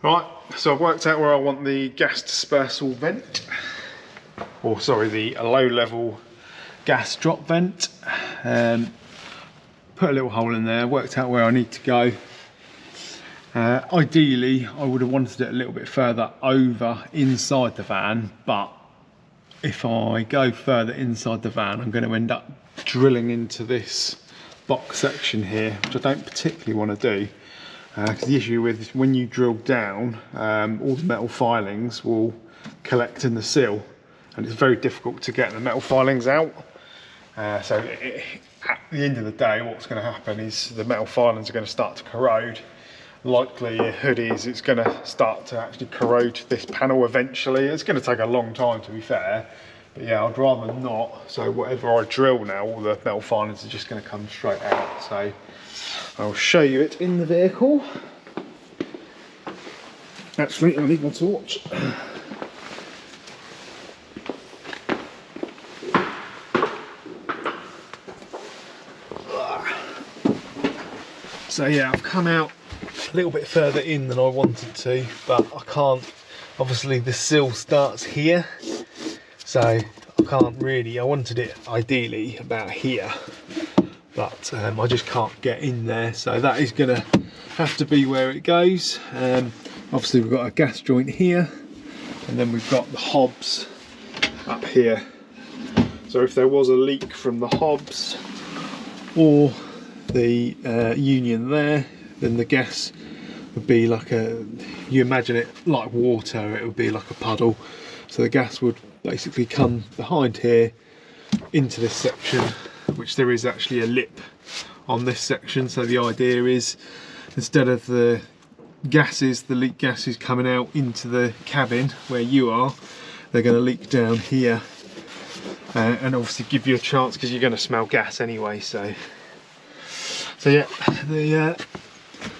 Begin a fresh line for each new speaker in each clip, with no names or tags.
Right, so I've worked out where I want the gas dispersal vent, or sorry, the low level gas drop vent. Put a little hole in there, worked out where I need to go. Ideally, I would have wanted it a little bit further over inside the van, but if I go further inside the van, I'm going to end up drilling into this box section here, which I don't particularly want to do. Because the issue with when you drill down, all the metal filings will collect in the sill, and it's very difficult to get the metal filings out. So at the end of the day, what's going to happen is the metal filings are going to start to corrode. Likelihood is it's going to start to actually corrode this panel eventually. It's going to take a long time, to be fair, but yeah, I'd rather not. So whatever I drill now, all the metal filings are just going to come straight out. So I'll show you it in the vehicle. Actually, I need my torch. So yeah, I've come out a little bit further in than I wanted to, but I can't. Obviously the sill starts here, so I can't really. I wanted it ideally about here, but I just can't get in there, so that is going to have to be where it goes. Obviously we've got a gas joint here, and then we've got the hobs up here. So if there was a leak from the hobs or the union there, then the gas would be like you imagine it like water, it would be like a puddle. So the gas would basically come behind here into this section, which there is actually a lip on this section. So the idea is, instead of the leak gases coming out into the cabin where you are, they're going to leak down here, and obviously give you a chance, because you're going to smell gas anyway. So yeah, the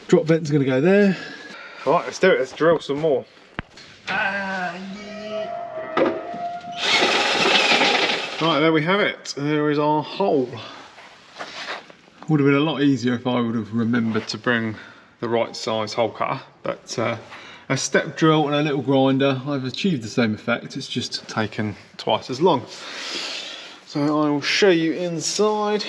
drop vent's going to go there. Right, let's do it. Let's drill some more. Yeah. Right, there we have it. There is our hole. Would have been a lot easier if I would have remembered to bring the right size hole cutter, but a step drill and a little grinder, I've achieved the same effect. It's just taken twice as long. So I will show you inside.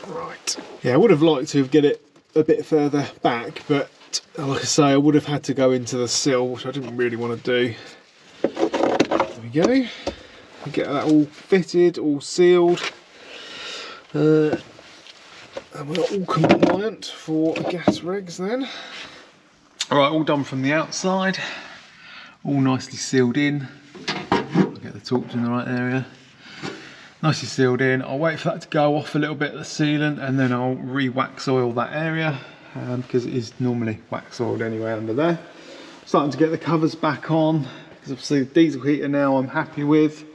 Right. Yeah, I would have liked to get it a bit further back, but like I say, I would have had to go into the sill, which I didn't really want to do. There we go. We get that all fitted, all sealed, and we're all compliant for gas regs then. Alright, all done from the outside, all nicely sealed in. I'll get the torch in the right area. Nicely sealed in. I'll wait for that to go off a little bit, the sealant, and then I'll re-wax oil that area, because it is normally wax oiled anyway under there. Starting to get the covers back on, because obviously the diesel heater now I'm happy with.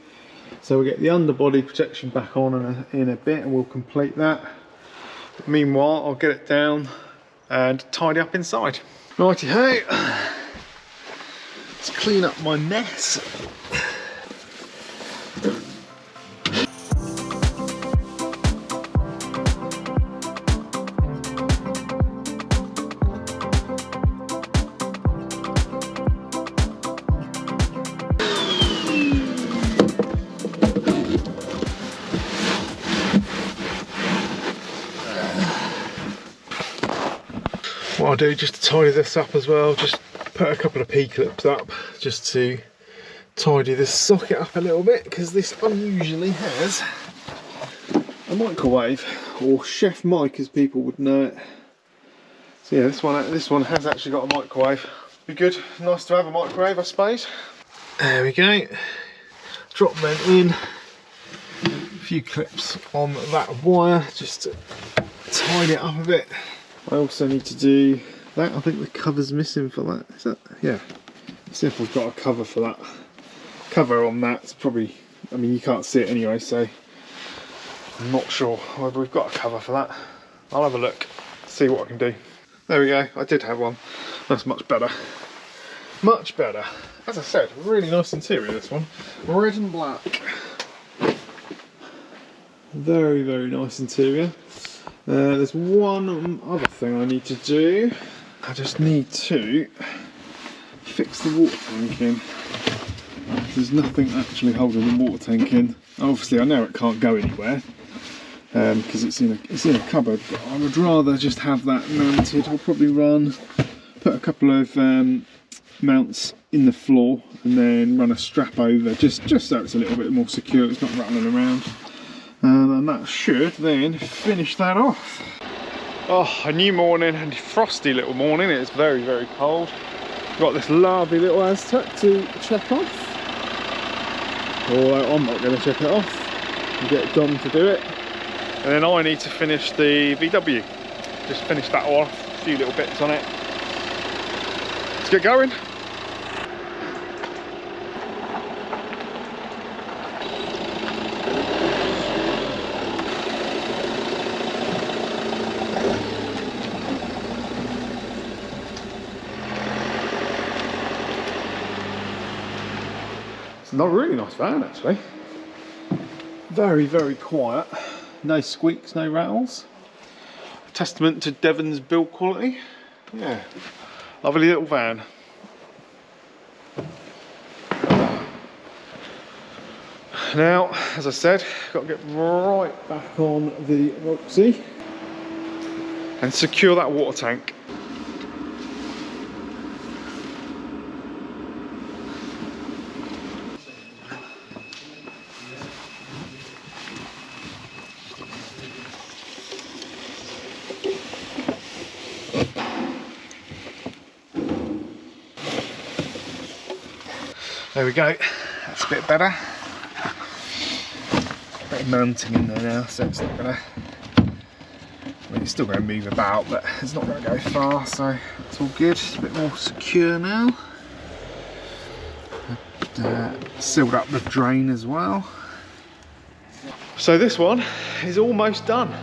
So we'll get the underbody protection back on in a bit, and we'll complete that. But meanwhile, I'll get it down and tidy up inside. Righty ho, let's clean up my mess. What I'll do just to tidy this up as well, just put a couple of P-clips up just to tidy this socket up a little bit, because this unusually has a microwave, or chef mic as people would know it. So yeah, this one has actually got a microwave. Be good, nice to have a microwave, I suppose. There we go. Drop vent in. A few clips on that wire just to tidy it up a bit. I also need to do that. I think the cover's missing for that. Is that? Yeah. Let's see if we've got a cover for that. Cover on that. It's probably, I mean, you can't see it anyway, so I'm not sure whether we've got a cover for that. I'll have a look, see what I can do. There we go. I did have one. That's much better. Much better. As I said, really nice interior, this one. Red and black. Very, very nice interior. There's one other thing I need to do. I just need to fix the water tank in. There's nothing actually holding the water tank in. Obviously I know it can't go anywhere because it's in a cupboard, but I would rather just have that mounted. I'll probably put a couple of mounts in the floor and then run a strap over just so it's a little bit more secure, it's not rattling around. And that should then finish that off. Oh, a new morning, a frosty little morning. It's very, very cold. Got this lovely little Aztec to check off. Although I'm not going to check it off. I'll get Dom to do it. And then I need to finish the VW. Just finish that off, a few little bits on it. Let's get going. Not a really nice van actually. Very, very quiet. No squeaks, no rattles. Testament to Devon's build quality. Yeah, lovely little van. Now, as I said, got to get right back on the Roxy and secure that water tank. There we go, that's a bit better. Bit of mounting in there now, so it's not gonna, I mean it's still gonna move about, but it's not gonna go far, so it's all good. It's a bit more secure now. Sealed up the drain as well. So this one is almost done.